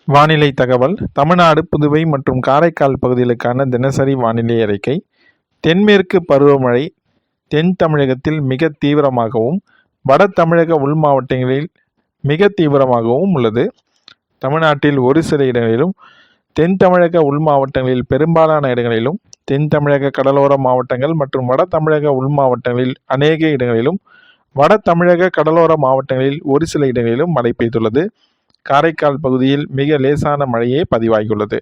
வானிலை தகவல். தமிழ்நாடு, புதுவை மற்றும் காரைக்கால் பகுதிகளுக்கான தினசரி வானிலை அறிக்கை. தென்மேற்கு பருவமழை தென் தமிழகத்தில் மிக தீவிரமாகவும், வட தமிழக உள் மாவட்டங்களில் மிக தீவிரமாகவும் உள்ளது. தமிழ்நாட்டில் ஒரு சில இடங்களிலும், தென் தமிழக உள் மாவட்டங்களில் பெரும்பாலான இடங்களிலும், தென் தமிழக கடலோர மாவட்டங்கள் மற்றும் வட தமிழக உள் மாவட்டங்களில் அநேக இடங்களிலும், வட தமிழக கடலோர மாவட்டங்களில் ஒரு சில இடங்களிலும் மழை பெய்துள்ளது. காரைக்கால் பகுதியில் மிக லேசான மழையே பதிவாகியுள்ளது.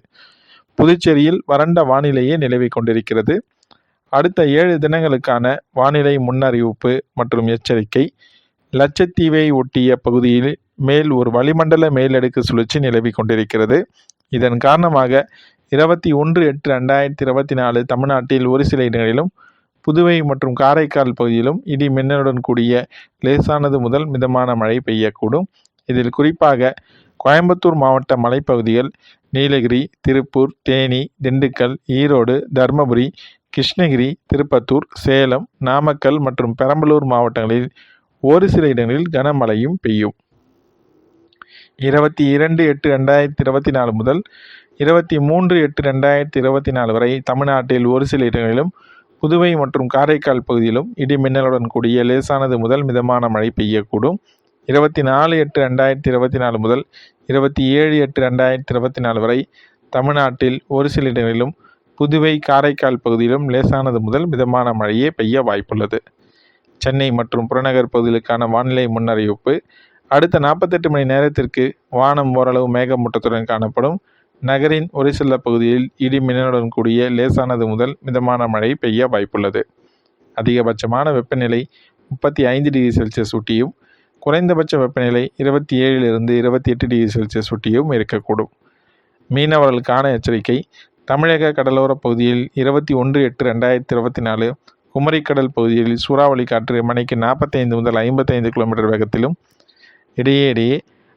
புதுச்சேரியில் வறண்ட வானிலையே நிலவி கொண்டிருக்கிறது. அடுத்த 7 தினங்களுக்கான வானிலை முன்னறிவிப்பு மற்றும் எச்சரிக்கை. லட்சத்தீவை ஒட்டிய பகுதியில் மேல் ஒரு வளிமண்டல மேலடுக்கு சுழற்சி நிலவி கொண்டிருக்கிறது. இதன் காரணமாக 21/8/2024 தமிழ்நாட்டில் ஒரு சில இடங்களிலும், புதுவை மற்றும் காரைக்கால் பகுதியிலும் இடி மின்னலுடன் கூடிய லேசானது முதல் மிதமான மழை பெய்யக்கூடும். இதில் குறிப்பாக கோயம்புத்தூர் மாவட்ட மலைப்பகுதிகள், நீலகிரி, திருப்பூர், தேனி, திண்டுக்கல், ஈரோடு, தர்மபுரி, கிருஷ்ணகிரி, திருப்பத்தூர், சேலம், நாமக்கல் மற்றும் பெரம்பலூர் மாவட்டங்களில் ஒரு சில இடங்களில் கனமழையும் பெய்யும். 22/8/2024 முதல் 23/8/2024 வரை தமிழ்நாட்டில் ஒரு சில இடங்களிலும், புதுவை மற்றும் காரைக்கால் பகுதியிலும் இடி மின்னலுடன் கூடிய லேசானது முதல் மிதமான மழை பெய்யக்கூடும். 24/8/2024 முதல் 27/8/2024 வரை தமிழ்நாட்டில் ஒரு சில இடங்களிலும், புதுவை, காரைக்கால் பகுதியிலும் லேசானது முதல் மிதமான மழையே பெய்ய வாய்ப்புள்ளது. சென்னை மற்றும் புறநகர் பகுதிகளுக்கான வானிலை முன்னறிவிப்பு. அடுத்த 48 மணி நேரத்திற்கு வானம் ஓரளவு மேகமூட்டத்துடன் காணப்படும். நகரின் ஒரு சில பகுதியில் இடி மின்னலுடன் கூடிய லேசானது முதல் மிதமான மழை பெய்ய வாய்ப்புள்ளது. அதிகபட்சமான வெப்பநிலை 35 டிகிரி செல்சியஸ் ஒட்டியும், குறைந்தபட்ச வெப்பநிலை 27-28 டிகிரி செல்சியஸ் ஒட்டியும் இருக்கக்கூடும். மீனவர்களுக்கான எச்சரிக்கை. தமிழக கடலோர பகுதியில் 21/8/2024 குமரிக்கடல் பகுதியில் சூறாவளி காற்று மணிக்கு 45 முதல் 55 கிலோமீட்டர் வேகத்திலும், இடையே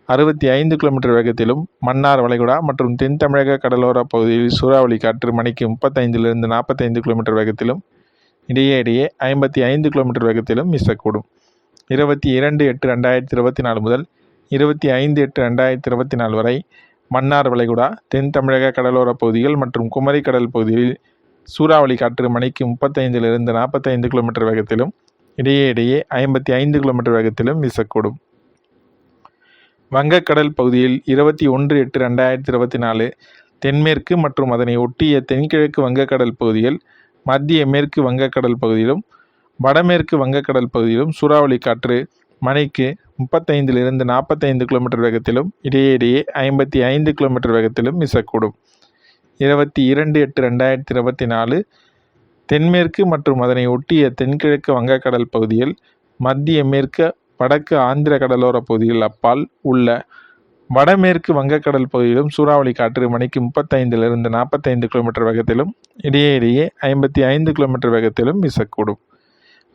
65 கிலோமீட்டர் வேகத்திலும், மன்னார் வளைகுடா மற்றும் தென் தமிழக கடலோர பகுதியில் சூறாவளி காற்று மணிக்கு 35-45 கிலோமீட்டர் வேகத்திலும், இடையே 55 கிலோமீட்டர் வேகத்திலும் வீசக்கூடும். 22/8/2024 முதல் 25/8/2024 வரை மன்னார் வளைகுடா, தென் தமிழக கடலோர பகுதிகள் மற்றும் குமரி கடல் பகுதியில் சூறாவளி காற்று மணிக்கு 35-45 கிலோமீட்டர் வேகத்திலும், இடையே 55 கிலோமீட்டர் வேகத்திலும் வீசக்கூடும். வங்கக்கடல் பகுதியில் 21/8/2024 தென்மேற்கு மற்றும் அதனை ஒட்டிய தென்கிழக்கு வங்கக்கடல் பகுதிகள், மத்திய மேற்கு வங்கக்கடல் பகுதியிலும், வடமேற்கு வங்கக்கடல் பகுதியிலும் சூறாவளி காற்று மணிக்கு 35-45 கிலோமீட்டர் வேகத்திலும், இடையே 55 கிலோமீட்டர் வேகத்திலும் வீசக்கூடும். 22/8/2024 தென்மேற்கு மற்றும் அதனை ஒட்டிய தென்கிழக்கு வங்கக்கடல் பகுதியில், மத்திய மேற்கு வடக்கு ஆந்திர கடலோர பகுதியில் அப்பால் உள்ள வடமேற்கு வங்கக்கடல் பகுதியிலும் சூறாவளி காற்று மணிக்கு 35-45 கிலோமீட்டர் வேகத்திலும், இடையே 55 கிலோமீட்டர் வேகத்திலும் வீசக்கூடும்.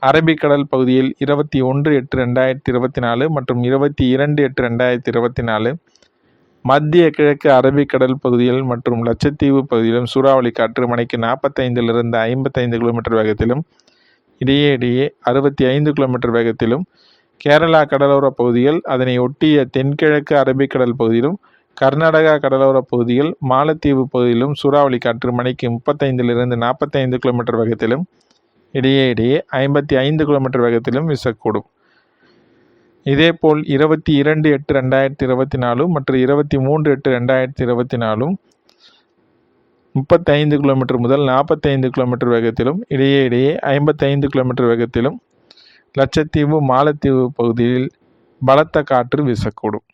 அரபிக்கடல் பகுதியில் 21/8/2024 மற்றும் 22/8/2024 மத்திய கிழக்கு அரபிக்கடல் பகுதிகள் மற்றும் லட்சத்தீவு பகுதியிலும் சூறாவளி காற்று மணிக்கு 45-55 கிலோமீட்டர் வேகத்திலும், இடையே 65 கிலோமீட்டர் வேகத்திலும், கேரளா கடலோர பகுதிகள், அதனை ஒட்டிய தென்கிழக்கு அரபிக்கடல் பகுதியிலும், கர்நாடகா கடலோர பகுதிகள், மாலத்தீவு பகுதியிலும் சூறாவளி காற்று மணிக்கு 35-45 கிலோமீட்டர் வேகத்திலும், இடையே 55 கிலோமீட்டர் வேகத்திலும் வீசக்கூடும். இதேபோல் 22/8/2024 மற்றும் 23/8/2024 35 கிலோமீட்டர் முதல் 45 கிலோமீட்டர் வேகத்திலும், இடையே 55 கிலோமீட்டர் வேகத்திலும் லட்சத்தீவு, மாலத்தீவு பகுதியில் பலத்த காற்று வீசக்கூடும்.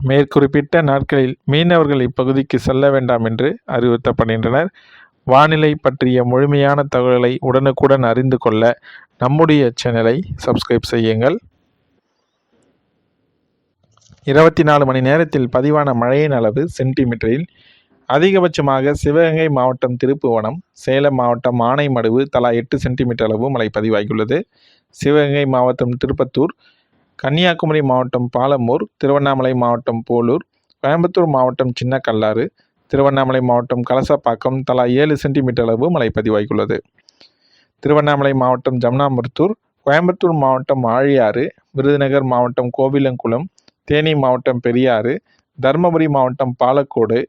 மேற்குறிப்பிட்ட நாட்களில் மீனவர்கள் இப்பகுதிக்கு செல்ல வேண்டாம் என்று அறிவுறுத்தப்படுகின்றனர். வானிலை பற்றிய முழுமையான தகவல்களை உடனுக்குடன் அறிந்து கொள்ள நம்முடைய சேனலை சப்ஸ்கிரைப் செய்யுங்கள். 24 மணி நேரத்தில் பதிவான மழையின் அளவு சென்டிமீட்டரில் அதிகபட்சமாக சிவகங்கை மாவட்டம் திருப்புவனம், சேலம் மாவட்டம் ஆனைமடுவு தலா 8 சென்டிமீட்டர் அளவு மழை பதிவாகியுள்ளது. சிவகங்கை மாவட்டம் திருப்பத்தூர், கன்னியாகுமரி மாவட்டம் பாலமூர், திருவண்ணாமலை மாவட்டம் போலூர், கோயம்புத்தூர் மாவட்டம் சின்ன கல்லாறு, திருவண்ணாமலை மாவட்டம் கலசப்பாக்கம் தலா 7 சென்டிமீட்டர் அளவு மழை பதிவாகியுள்ளது. திருவண்ணாமலை மாவட்டம் ஜம்னாமருத்தூர், கோயம்புத்தூர் மாவட்டம் ஆழியாறு, விருதுநகர் மாவட்டம் கோவிலங்குளம், தேனி மாவட்டம் பெரியாறு, தருமபுரி மாவட்டம் பாலக்கோடு,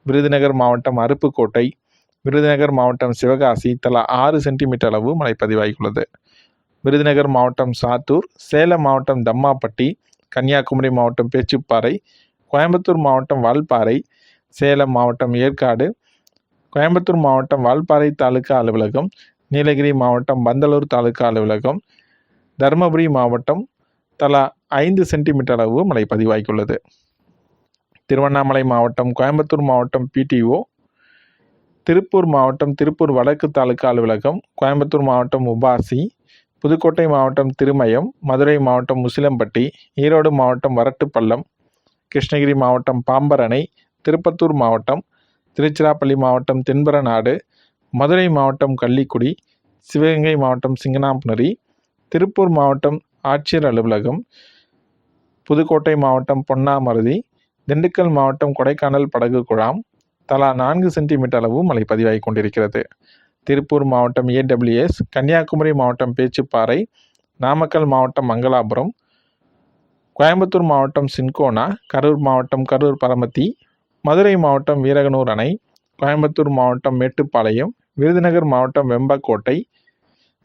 விருதுநகர் மாவட்டம் அருப்புக்கோட்டை, விருதுநகர் மாவட்டம் சிவகாசி தலா 6 சென்டிமீட்டர் அளவு மழை பதிவாகியுள்ளது. விருதுநகர் மாவட்டம் சாத்தூர், சேலம் மாவட்டம் தம்மாப்பட்டி, கன்னியாகுமரி மாவட்டம் பேச்சுப்பாறை, கோயம்புத்தூர் மாவட்டம் வால்பாறை, சேலம் மாவட்டம் ஏற்காடு, கோயம்புத்தூர் மாவட்டம் வால்பாறை தாலுகா அலுவலகம், நீலகிரி மாவட்டம் பந்தலூர் தாலுகா அலுவலகம், தருமபுரி மாவட்டம் தலா 5 சென்டிமீட்டர் அளவு மழை பதிவாகியுள்ளது. திருவண்ணாமலை மாவட்டம், கோயம்புத்தூர் மாவட்டம் பிடிஓ, திருப்பூர் மாவட்டம் திருப்பூர் வடக்கு தாலுகா அலுவலகம், கோயம்புத்தூர் மாவட்டம் உபாசி, புதுக்கோட்டை மாவட்டம் திருமயம், மதுரை மாவட்டம் முசிலம்பட்டி, ஈரோடு மாவட்டம் வரட்டுப்பள்ளம், கிருஷ்ணகிரி மாவட்டம் பாம்பரணை, திருப்பத்தூர் மாவட்டம், திருச்சிராப்பள்ளி மாவட்டம் தென்பரநாடு, மதுரை மாவட்டம் கள்ளிக்குடி, சிவகங்கை மாவட்டம் சிங்கனாம்புணரி, திருப்பூர் மாவட்டம் ஆட்சியர் அலுவலகம், புதுக்கோட்டை மாவட்டம் பொன்னாமருதி, திண்டுக்கல் மாவட்டம் கொடைக்கானல் படகு குழாம் தலா 4 சென்டிமீட்டர் அளவு மழை பதிவாகி கொண்டிருக்கிறது. திருப்பூர் மாவட்டம் ஏடபிள்யூஎஸ், கன்னியாகுமரி மாவட்டம் பேச்சுப்பாறை, நாமக்கல் மாவட்டம் மங்களாபுரம், கோயம்புத்தூர் மாவட்டம் சின்கோனா, கரூர் மாவட்டம் கரூர் பரமத்தி, மதுரை மாவட்டம் வீரகனூர் அணை, கோயம்புத்தூர் மாவட்டம் மேட்டுப்பாளையம், விருதுநகர் மாவட்டம் வெம்பக்கோட்டை,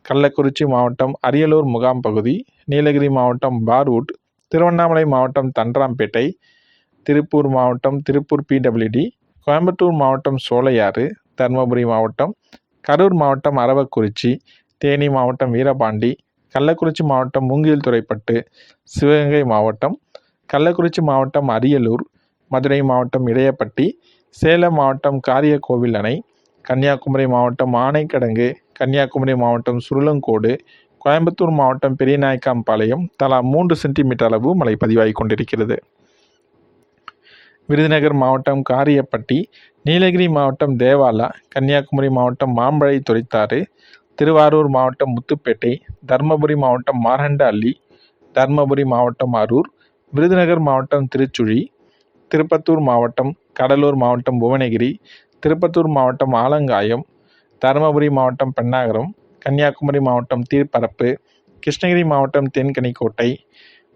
கள்ளக்குறிச்சி மாவட்டம் அரியலூர் முகாம் பகுதி, நீலகிரி மாவட்டம் பார்வுட், திருவண்ணாமலை மாவட்டம் தண்டராம்பேட்டை, திருப்பூர் மாவட்டம் திருப்பூர் பிடபிள்யூடி, கோயம்புத்தூர் மாவட்டம் சோலையாறு, தருமபுரி மாவட்டம், கரூர் மாவட்டம் அரவக்குறிச்சி, தேனி மாவட்டம் வீரபாண்டி, கள்ளக்குறிச்சி மாவட்டம் மூங்கில் துறைப்பட்டு, சிவகங்கை மாவட்டம், கள்ளக்குறிச்சி மாவட்டம் அரியலூர், மதுரை மாவட்டம் இடையப்பட்டி, சேலம் மாவட்டம் காரியக்கோவில் அணை, கன்னியாகுமரி மாவட்டம் ஆனைக்கடங்கு, கன்னியாகுமரி மாவட்டம் சுருளங்கோடு, கோயம்புத்தூர் மாவட்டம் பெரியநாயக்காம்பாளையம் தலா 3 சென்டிமீட்டர் அளவு மழை பதிவாகி கொண்டிருக்கிறது. விருதுநகர் மாவட்டம் காரியப்பட்டி, நீலகிரி மாவட்டம் தேவாலா, கன்னியாகுமரி மாவட்டம் மாம்பழை துறைத்தாறு, திருவாரூர் மாவட்டம் முத்துப்பேட்டை, தருமபுரி மாவட்டம் மாரண்டஅள்ளி, தருமபுரி மாவட்டம் அரூர், விருதுநகர் மாவட்டம் திருச்சுழி, திருப்பத்தூர் மாவட்டம், கடலூர் மாவட்டம் புவனகிரி, திருப்பத்தூர் மாவட்டம் ஆலங்காயம், தருமபுரி மாவட்டம் பென்னாகரம், கன்னியாகுமரி மாவட்டம் தீர்ப்பரப்பு, கிருஷ்ணகிரி மாவட்டம் தென்கனிக்கோட்டை,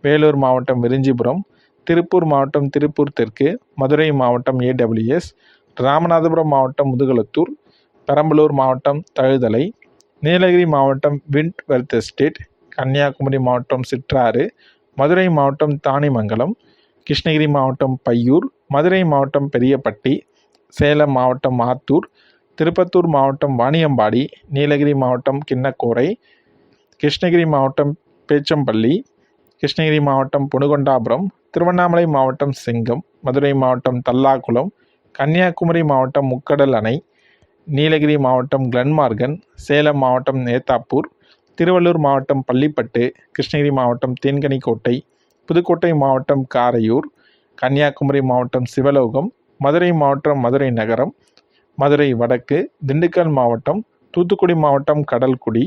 வேலூர் மாவட்டம் விரிஞ்சிபுரம், திருப்பூர் மாவட்டம் திருப்பூர் தெற்கு, மதுரை மாவட்டம் ஏடபிள்யூஎஸ், ராமநாதபுரம் மாவட்டம் முதுகுளத்தூர், பெரம்பலூர் மாவட்டம் தழுதலை, நீலகிரி மாவட்டம் விண்ட்வெர்த் எஸ்டேட், கன்னியாகுமரி மாவட்டம் சிற்றாறு, மதுரை மாவட்டம் தாணிமங்கலம், கிருஷ்ணகிரி மாவட்டம் பையூர், மதுரை மாவட்டம் பெரியப்பட்டி, சேலம் மாவட்டம் ஆத்தூர், திருப்பத்தூர் மாவட்டம் வாணியம்பாடி, நீலகிரி மாவட்டம் கிண்ணக்கோரை, கிருஷ்ணகிரி மாவட்டம் பேச்சம்பள்ளி, கிருஷ்ணகிரி மாவட்டம் புனுகொண்டாபுரம், திருவண்ணாமலை மாவட்டம் செங்கம், மதுரை மாவட்டம் தல்லாக்குளம், கன்னியாகுமரி மாவட்டம் முக்கடல் அணை, நீலகிரி மாவட்டம் கிளன்மார்கன், சேலம் மாவட்டம் நேத்தாப்பூர், திருவள்ளூர் மாவட்டம் பள்ளிப்பட்டு, கிருஷ்ணகிரி மாவட்டம் தேன்கனிக்கோட்டை, புதுக்கோட்டை மாவட்டம் காரையூர், கன்னியாகுமரி மாவட்டம் சிவலோகம், மதுரை மாவட்டம் மதுரை நகரம், மதுரை வடக்கு, திண்டுக்கல் மாவட்டம், தூத்துக்குடி மாவட்டம் கடல்குடி,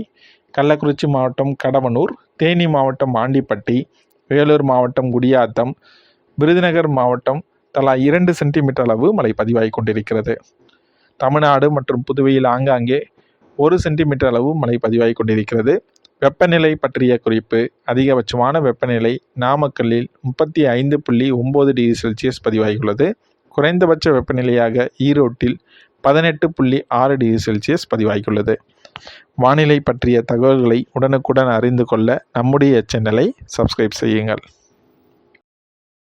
கள்ளக்குறிச்சி மாவட்டம் கடவனூர், தேனி மாவட்டம் ஆண்டிப்பட்டி, வேலூர் மாவட்டம் குடியாத்தம், விருதுநகர் மாவட்டம் தலா 2 சென்டிமீட்டர் அளவு மழை பதிவாகி கொண்டிருக்கிறது. தமிழ்நாடு மற்றும் புதுவையில் ஆங்காங்கே 1 சென்டிமீட்டர் அளவு மழை பதிவாகி கொண்டிருக்கிறது. வெப்பநிலை பற்றிய குறிப்பு: அதிகபட்சமான வெப்பநிலை நாமக்கல்லில் 35.9 டிகிரி செல்சியஸ் பதிவாகியுள்ளது. குறைந்தபட்ச வெப்பநிலையாக ஈரோட்டில் 18.6 டிகிரி செல்சியஸ் பதிவாகியுள்ளது. வானிலை பற்றிய தகவல்களை உடனுக்குடன் அறிந்து கொள்ள நம்முடைய சேனலை சப்ஸ்கிரைப் செய்யுங்கள்.